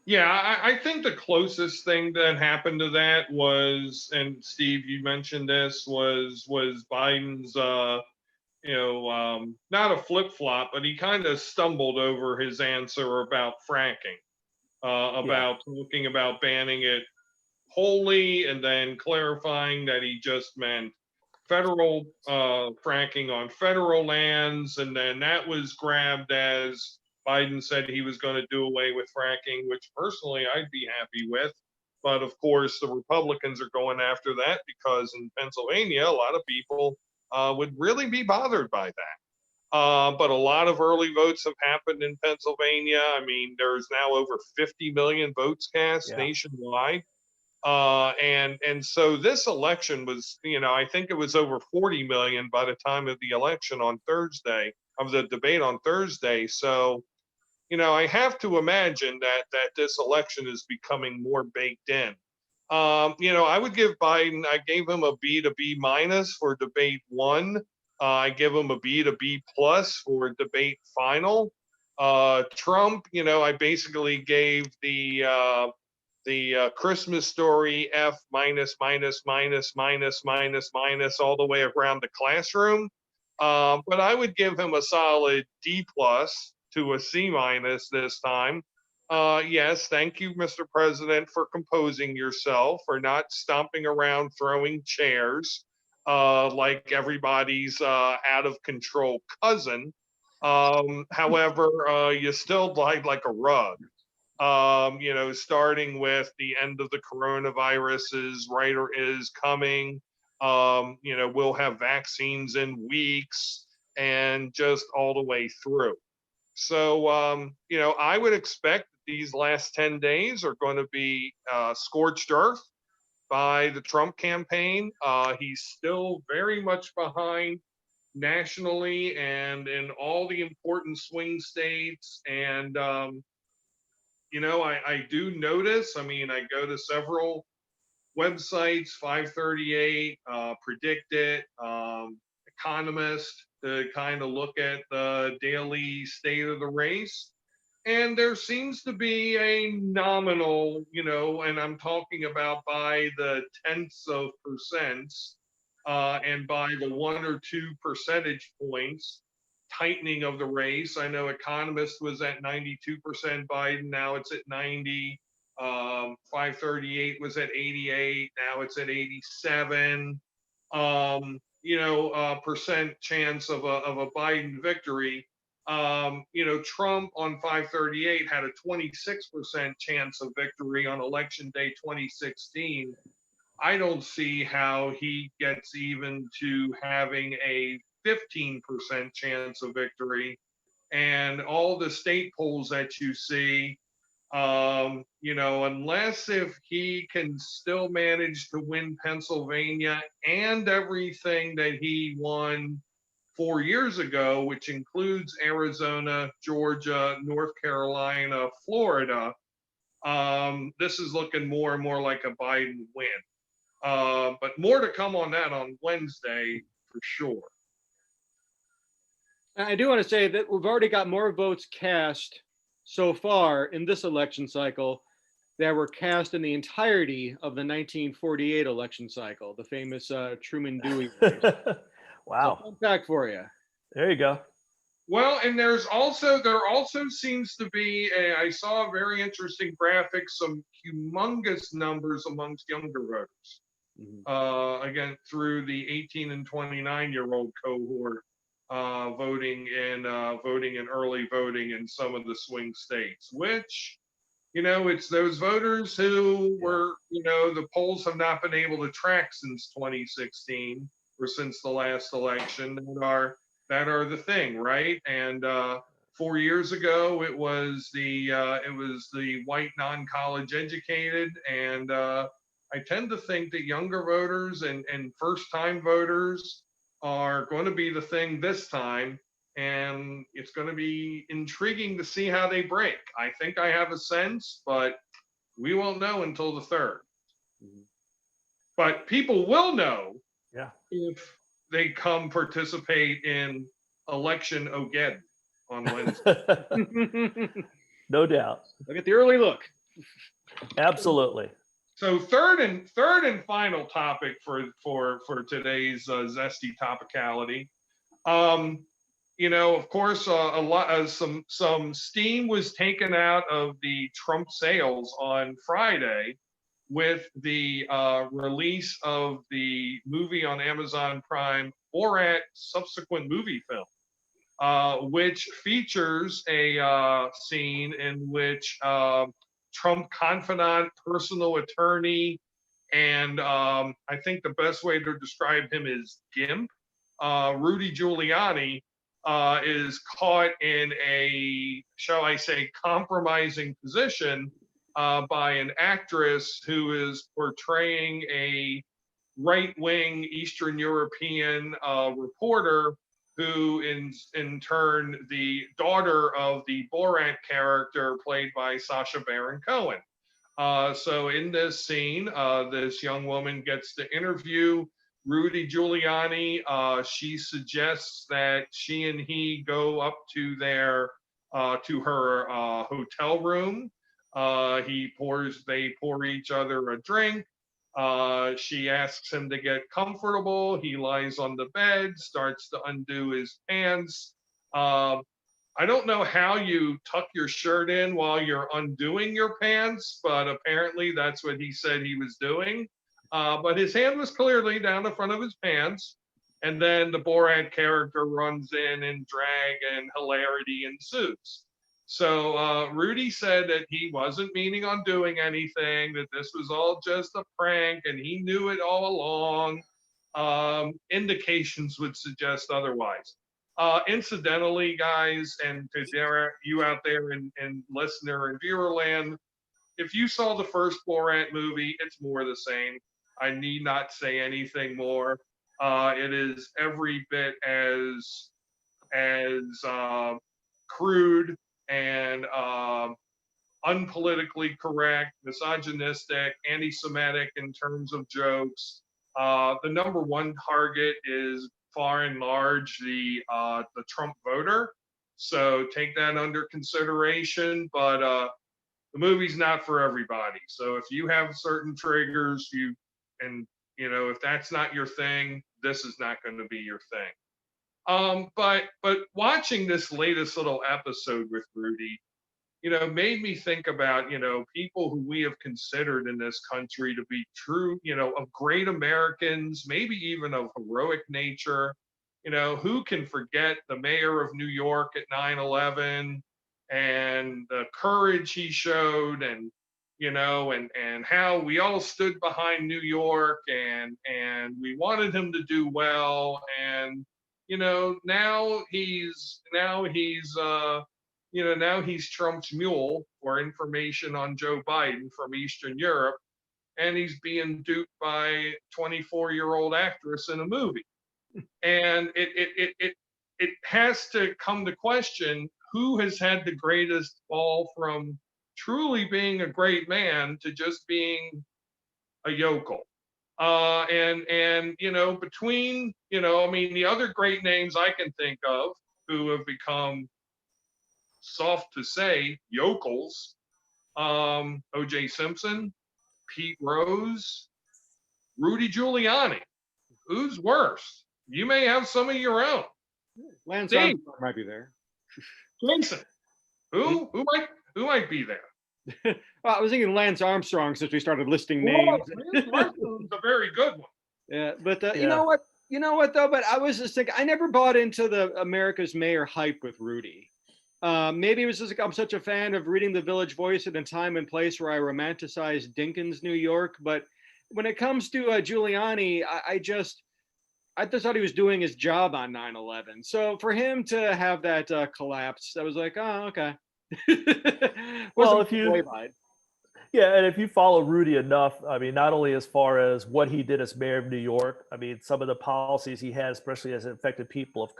Yeah, I think the closest thing that happened to that was, and Steve, you mentioned this, was Biden's, not a flip flop, but he kind of stumbled over his answer about fracking, about talking about banning it wholly, and then clarifying that he just meant federal fracking on federal lands, and then that was grabbed as Biden said he was going to do away with fracking, which personally I'd be happy with. But of course, the Republicans are going after that because in Pennsylvania, a lot of people would really be bothered by that. But a lot of early votes have happened in Pennsylvania. I mean, there's now over 50 million votes cast nationwide. And so this election was, I think it was over 40 million by the time of the election on Thursday, of the debate on Thursday. So, I have to imagine that this election is becoming more baked in. I would give Biden, I gave him a B to B minus for debate one. I give him a B to B plus for debate final. Trump, I basically gave the Christmas Story F minus minus minus minus minus minus all the way around the classroom. But I would give him a solid D plus to a C minus this time. Yes, thank you, Mr. President, for composing yourself, for not stomping around throwing chairs like everybody's out of control cousin. However, you still lied like a rug. Starting with the end of the coronavirus is coming. We'll have vaccines in weeks and just all the way through. So, I would expect these last 10 days are going to be scorched earth by the Trump campaign. He's still very much behind nationally and in all the important swing states. And, I do notice, I mean, I go to several websites, 538, Predict It, Economist, to kind of look at the daily state of the race. And there seems to be a nominal, and I'm talking about by the tenths of percents and by the 1 or 2 percentage points tightening of the race. I know Economist was at 92% Biden, now it's at 90. 538 was at 88, now it's at 87. Percent chance of a Biden victory. Trump on 538 had a 26% chance of victory on election day 2016. I don't see how he gets even to having a 15% chance of victory. And all the state polls that you see, Unless if he can still manage to win Pennsylvania and everything that he won 4 years ago, which includes Arizona, Georgia, North Carolina, Florida, this is looking more and more like a Biden win. But more to come on that on Wednesday for sure. I do want to say that we've already got more votes cast so far in this election cycle that were cast in the entirety of the 1948 election cycle, the famous Truman Dewey race. Wow. So fun fact for you. There you go. Well, and there also seems to be I saw a very interesting graphic, some humongous numbers amongst younger voters. Again, through the 18 and 29-year-old cohort, voting in early voting in some of the swing states, which, it's those voters who were, the polls have not been able to track since 2016 or since the last election that are the thing, right? And 4 years ago, it was the white non-college educated, and I tend to think that younger voters and first-time voters are going to be the thing this time, and it's going to be intriguing to see how they break. I think I have a sense, but we won't know until the 3rd. But people will know if they come participate in election Ogeddon on Wednesday. No doubt. Look at the early look. Absolutely. So third and final topic for today's zesty topicality. Of course, some steam was taken out of the Trump sales on Friday with the release of the movie on Amazon Prime, Borat subsequent movie film, which features a scene in which Trump confidant, personal attorney, and I think the best way to describe him is GIMP, Rudy Giuliani, is caught in a, shall I say, compromising position by an actress who is portraying a right-wing Eastern European reporter who in turn the daughter of the Borat character played by Sacha Baron Cohen. So in this scene, this young woman gets to interview Rudy Giuliani. She suggests that she and he go up to to her hotel room. They pour each other a drink. She asks him to get comfortable. He lies on the bed, starts to undo his pants. I don't know how you tuck your shirt in while you're undoing your pants, but apparently that's what he said he was doing. But his hand was clearly down the front of his pants. And then the Borat character runs in and drag and hilarity ensues. So Rudy said that he wasn't meaning on doing anything, that this was all just a prank, and he knew it all along. Indications would suggest otherwise. Incidentally, guys, and to you out there in listener and viewer land, if you saw the first Borat movie, it's more the same. I need not say anything more. It is every bit as crude and unpolitically correct, misogynistic, anti-Semitic in terms of jokes. The number one target is far and large the Trump voter. So take that under consideration. But the movie's not for everybody. So if you have certain triggers, if that's not your thing, this is not going to be your thing. But watching this latest little episode with Rudy, made me think about, people who we have considered in this country to be true, of great Americans, maybe even of heroic nature. Who can forget the mayor of New York at 9/11 and the courage he showed, and and how we all stood behind New York and we wanted him to do well. And now he's now he's Trump's mule for information on Joe Biden from Eastern Europe, and he's being duped by 24-year-old actress in a movie. And it has to come to question who has had the greatest fall from truly being a great man to just being a yokel. And between the other great names I can think of who have become, soft to say, yokels, O.J. Simpson, Pete Rose, Rudy Giuliani. Who's worse? You may have some of your own. Lance Steve, Armstrong might be there. Jason, who might be there? Well, I was thinking Lance Armstrong since we started listing Well, names. Lance Armstrong's a very good one. Yeah, but you Yeah. know what? You know what though? But I was just thinking, I never bought into the America's Mayor hype with Rudy. Maybe it was just I'm such a fan of reading the Village Voice at a time and place where I romanticized Dinkins, New York. But when it comes to Giuliani, I just thought he was doing his job on 9/11. So for him to have that collapse, I was like, oh, okay. Well, Wasn't yeah, and if you follow Rudy enough, I mean, not only as far as what he did as mayor of New York, I mean, some of the policies he had, especially as it affected people of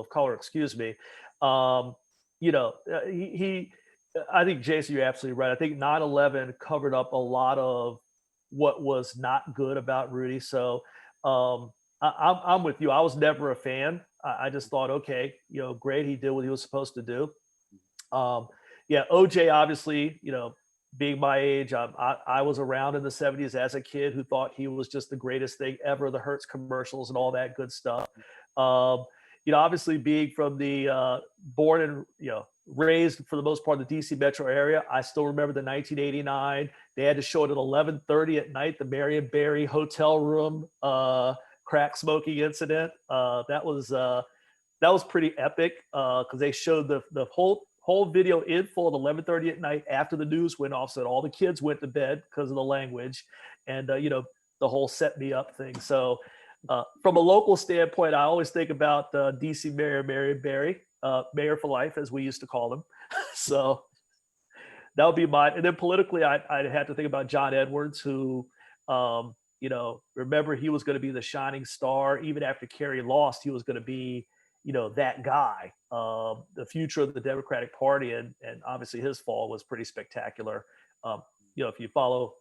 color, excuse me. He I think, Jason, you're absolutely right. I think 9/11 covered up a lot of what was not good about Rudy. So I'm with you. I was never a fan. I just thought, okay, great, he did what he was supposed to do. Yeah, OJ, obviously, being my age, I was around in the 70s as a kid who thought he was just the greatest thing ever, the Hertz commercials and all that good stuff. Obviously being from the born and raised for the most part in the DC metro area, I still remember the 1989. They had to show it at 11:30 at night, the Marion Barry hotel room crack smoking incident. That was pretty epic because they showed the whole video in full at 11:30 at night after the news went off, so that all the kids went to bed because of the language, and the whole set me up thing. So from a local standpoint, I always think about DC Mayor Marion Barry, Mayor for Life, as we used to call him. So that would be mine. And then politically, I'd have to think about John Edwards, who remember, he was going to be the shining star. Even after Kerry lost, he was going to be that guy, the future of the Democratic Party, and obviously his fall was pretty spectacular. If you follow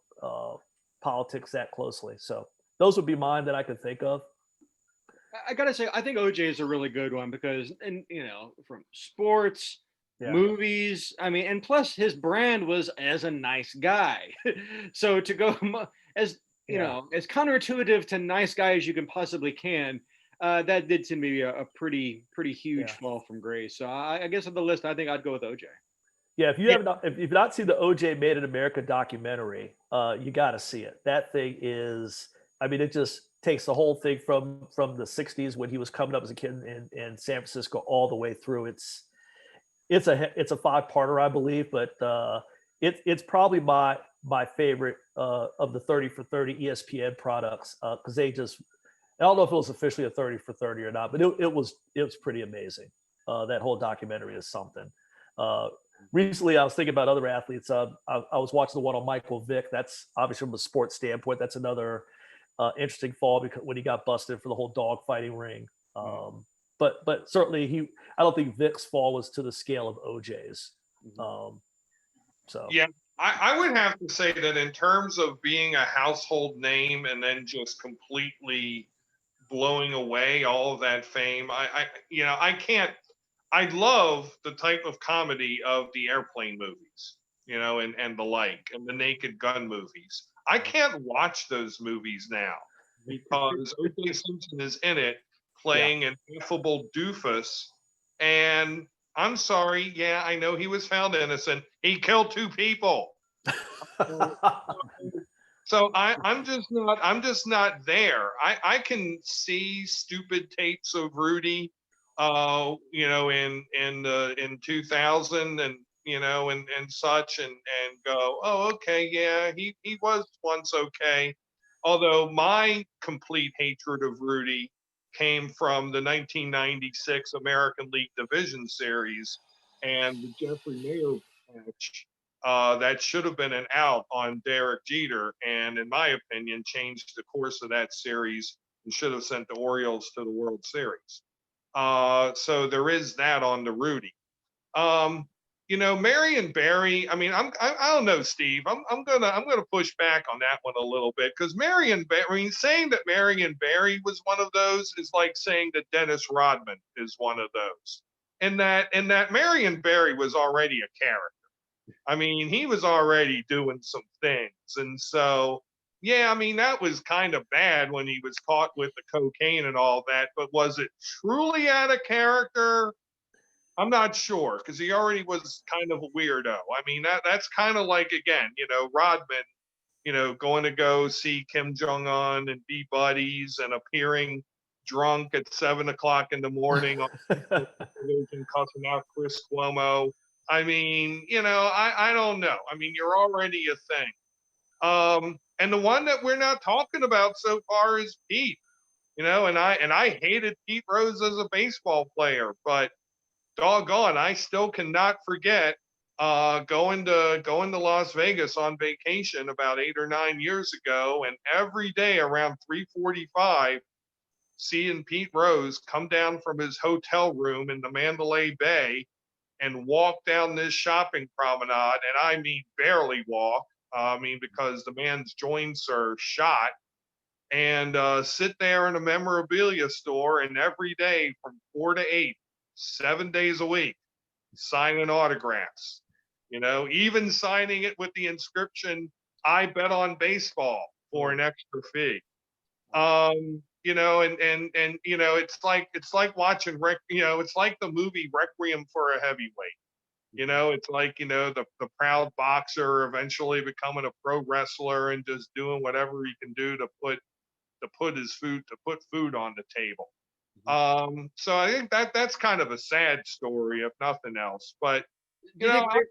politics that closely, so those would be mine that I could think of. I gotta say, I think OJ is a really good one because, and from sports, Yeah. movies, I mean, and plus his brand was as a nice guy. So to go as as counterintuitive to nice guy as you can possibly can. That did seem to be a pretty huge fall from grace. So I guess on the list, I think I'd go with OJ. Yeah, if you've not seen the OJ Made in America documentary, you got to see it. That thing is, I mean, it just takes the whole thing from the 60s when he was coming up as a kid in San Francisco all the way through. It's a 5-parter, I believe, but it's probably my favorite of the 30 for 30 ESPN products because they just, I don't know if it was officially a 30 for 30 or not, but it was pretty amazing. That whole documentary is something. Recently, I was thinking about other athletes. I was watching the one on Michael Vick. That's obviously from a sports standpoint. That's another interesting fall because when he got busted for the whole dog fighting ring. But certainly I don't think Vick's fall was to the scale of OJ's. So yeah, I would have to say that in terms of being a household name and then just completely blowing away all of that fame, I can't. I love the type of comedy of the airplane movies, and the like, and the Naked Gun movies. I can't watch those movies now because O.J. Simpson is in it playing an affable doofus. And I'm sorry, yeah, I know he was found innocent. He killed 2 people. So I'm just not there. I can see stupid tapes of Rudy, in 2000 and and such, and go, oh, okay, yeah, he was once okay. Although my complete hatred of Rudy came from the 1996 American League Division Series, and the Jeffrey Mayer match that should have been an out on Derek Jeter, and in my opinion, changed the course of that series and should have sent the Orioles to the World Series. So there is that on the Rudy. Marion Barry. I mean, I don't know, Steve. I'm gonna push back on that one a little bit because Marion Barry. I mean, saying that Marion Barry was one of those is like saying that Dennis Rodman is one of those. And that Marion Barry was already a character. I mean, he was already doing some things, and so yeah, I mean, that was kind of bad when he was caught with the cocaine and all that. But was it truly out of character? I'm not sure because he already was kind of a weirdo. I mean, that's kind of like, again, Rodman, going to go see Kim Jong Un and be buddies and appearing drunk at 7 o'clock in the morning on television, cussing out Chris Cuomo. I mean, I don't know. I mean, you're already a thing. And the one that we're not talking about so far is Pete. And I hated Pete Rose as a baseball player, but doggone, I still cannot forget going to Las Vegas on vacation about 8 or 9 years ago, and every day around 3:45, seeing Pete Rose come down from his hotel room in the Mandalay Bay and walk down this shopping promenade, and I mean barely walk. I mean, because the man's joints are shot, and sit there in a memorabilia store, and every day from 4 to 8, 7 days a week, signing autographs, even signing it with the inscription, I bet on baseball for an extra fee. It's like watching it's like the movie Requiem for a Heavyweight. It's like, the proud boxer eventually becoming a pro wrestler and just doing whatever he can do to put food on the table. So I think that's kind of a sad story, if nothing else. But I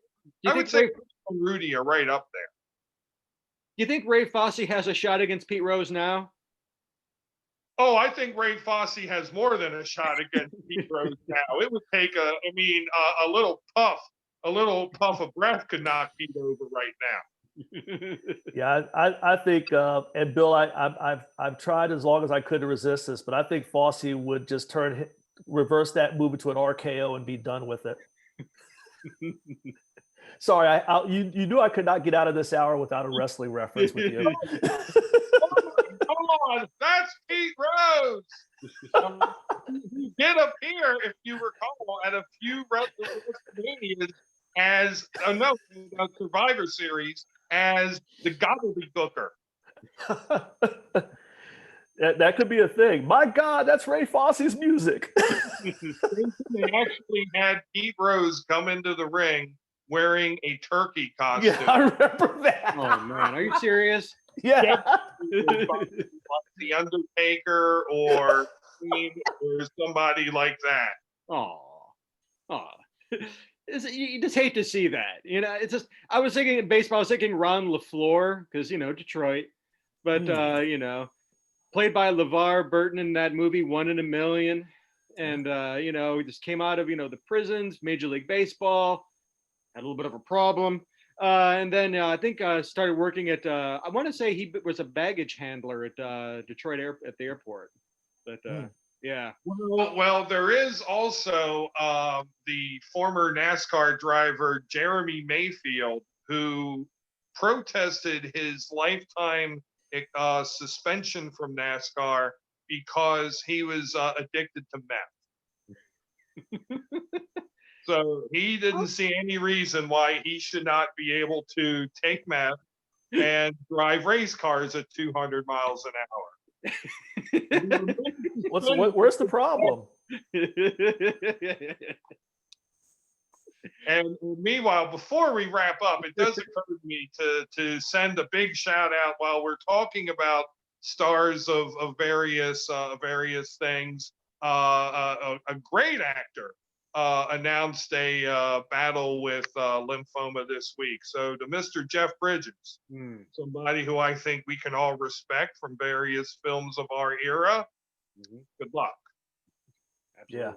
would say Rudy are right up there. Do you think Ray Fosse has a shot against Pete Rose now? Oh, I think Ray Fosse has more than a shot against Pete Rose now. It would take a little puff of breath could knock Pete over right now. Yeah, I think, and Bill, I've tried as long as I could to resist this, but I think Fosse would just reverse that move into an RKO and be done with it. Sorry, you knew I could not get out of this hour without a wrestling reference with you. Come on, that's Pete Rose. He did appear, if you recall, at a few WrestleManias as Survivor Series as the gobbledygooker. That could be a thing. My God, that's Ray Fosse's music. They actually had Pete Rose come into the ring wearing a turkey costume. Yeah, I remember that. Oh man, are you serious? Yeah. The Undertaker or somebody like that. Oh. You just hate to see that. It's just, I was thinking in baseball, I was thinking Ron LaFleur, because, Detroit. But, played by LeVar Burton in that movie, 1 in a Million. And, he just came out of, the prisons, Major League Baseball, had a little bit of a problem. And then I think started working at, I want to say he was a baggage handler at Detroit at the airport. But, yeah. Well, there is also the former NASCAR driver Jeremy Mayfield, who protested his lifetime suspension from NASCAR because he was addicted to meth. So he didn't see any reason why he should not be able to take meth and drive race cars at 200 miles an hour. Where's the problem? And meanwhile, before we wrap up, it does occur to me to send a big shout out while we're talking about stars of various things. A great actor announced a battle with lymphoma this week. So to Mr. Jeff Bridges, somebody who I think we can all respect from various films of our era, good luck. Absolutely.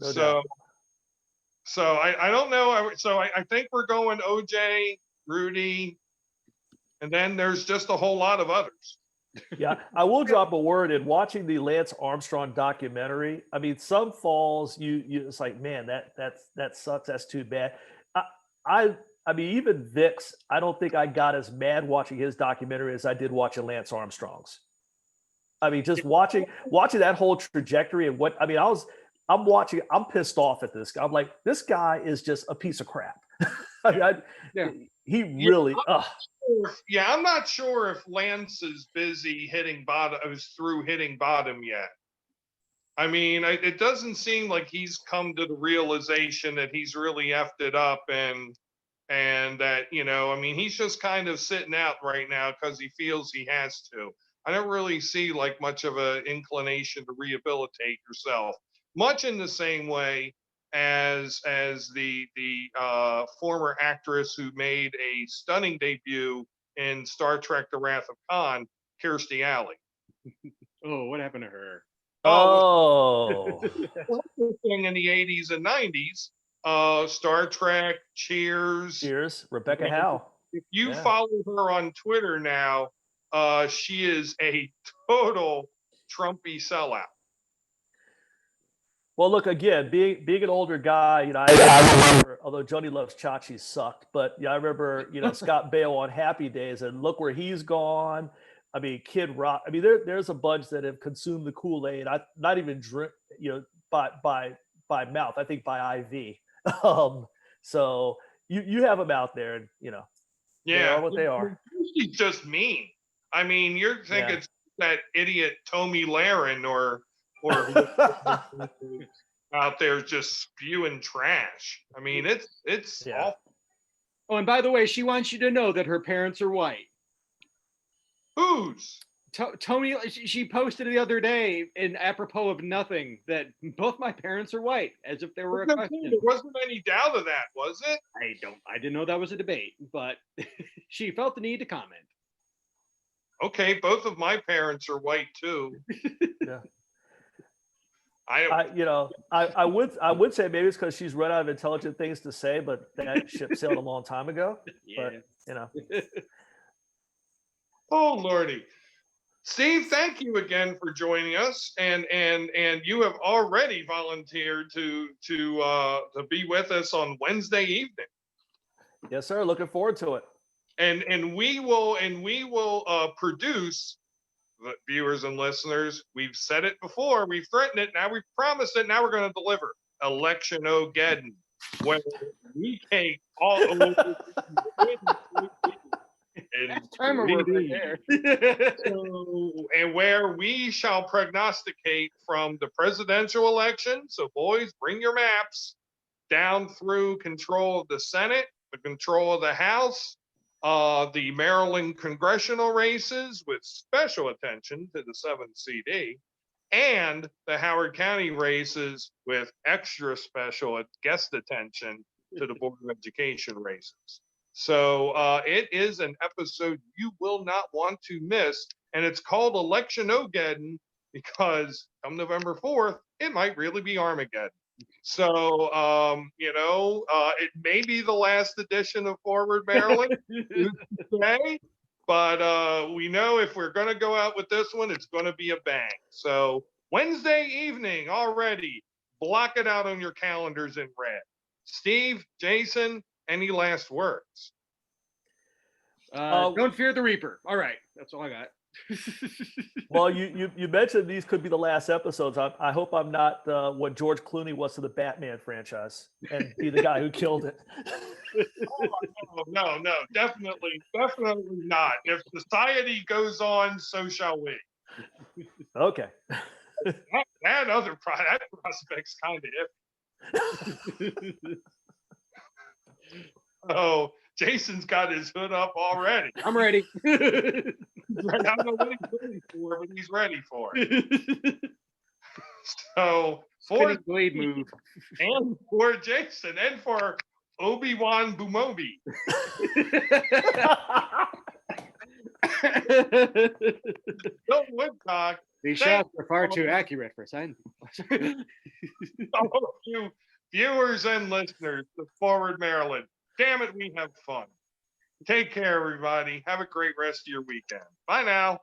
Yeah. So So I don't know. So I think we're going OJ, Rudy, and then there's just a whole lot of others. Yeah, I will drop a word in watching the Lance Armstrong documentary. I mean, some falls you it's like, man, that sucks. That's too bad. I I, I mean, even Vix, I don't think I got as mad watching his documentary as I did watching Lance Armstrong's. I mean, just watching that whole trajectory and what I mean, I'm watching, I'm pissed off at this guy. I'm like, this guy is just a piece of crap. I mean, Yeah. he really. Yeah, I'm not sure if Lance is busy hitting bottom, is through hitting bottom yet. I mean, it doesn't seem like he's come to the realization that he's really effed it up, and that, you know, I mean, he's just kind of sitting out right now because he feels he has to. I don't really see like much of an inclination to rehabilitate yourself, much in the same way as the former actress who made a stunning debut in Star Trek: The Wrath of Khan, Kirstie Alley. Oh, what happened to her? Oh, Thing in the 80s and 90s, Star Trek, Cheers. cheers, Rebecca Howe. If you Yeah. follow her on Twitter now, she is a total Trumpy sellout. Well, look, again, being an older guy, you know, I remember, although Johnny Loves Chachi sucked, but yeah, I remember, you know, Scott Baio on Happy Days, and look where he's gone. I mean, Kid Rock. I mean, there's a bunch that have consumed the Kool-Aid. I not even drink, you know, by mouth. I think by IV. So you have them out there, and you know, Yeah, they are what they are. She's just mean. I mean, you're thinking it's that idiot Tommy Lahren or out there just spewing trash. I mean, it's awful. Oh, and by the way, she wants you to know that her parents are white. Whose? Tony, she posted the other day, in apropos of nothing, that both my parents are white, as if there were a question. There wasn't any doubt of that, was it? I didn't know that was a debate, but she felt the need to comment. Okay, both of my parents are white too. Yeah. I would say maybe it's because she's run out of intelligent things to say, but that ship sailed a long time ago. Yeah. But you know. Oh Lordy. Steve, thank you again for joining us, and you have already volunteered to be with us on Wednesday evening. Yes, sir. Looking forward to it. And we will produce, viewers and listeners. We've said it before, we've threatened it, now we've promised it. Now we're going to deliver Election-O-Geddon, where we take all. And where we shall prognosticate from the presidential election. So, boys, bring your maps down through control of the Senate, the control of the House, the Maryland congressional races with special attention to the 7th CD, and the Howard County races with extra special guest attention to the Board of Education races. So it is an episode you will not want to miss. And it's called Election-O-Geddon because come November 4th, it might really be Armageddon. So, it may be the last edition of Forward Maryland today, but we know if we're going to go out with this one, it's going to be a bang. So Wednesday evening already, block it out on your calendars in red. Steve, Jason, any last words? Don't fear the Reaper. All right, that's all I got. Well, you mentioned these could be the last episodes. I hope I'm not what George Clooney was to the Batman franchise and be the guy who killed it. No, definitely not. If society goes on, so shall we. Okay. That prospect's kind of iffy. Oh, Jason's got his hood up already. I'm ready. I don't know what he's ready for, but he's ready for it. So for blade move, and for Jason, and for Obi-Wan Bumobi. Bill Woodcock. These shots are far too accurate for sign. All of you viewers and listeners to Forward Maryland. Damn it, we have fun. Take care, everybody. Have a great rest of your weekend. Bye now.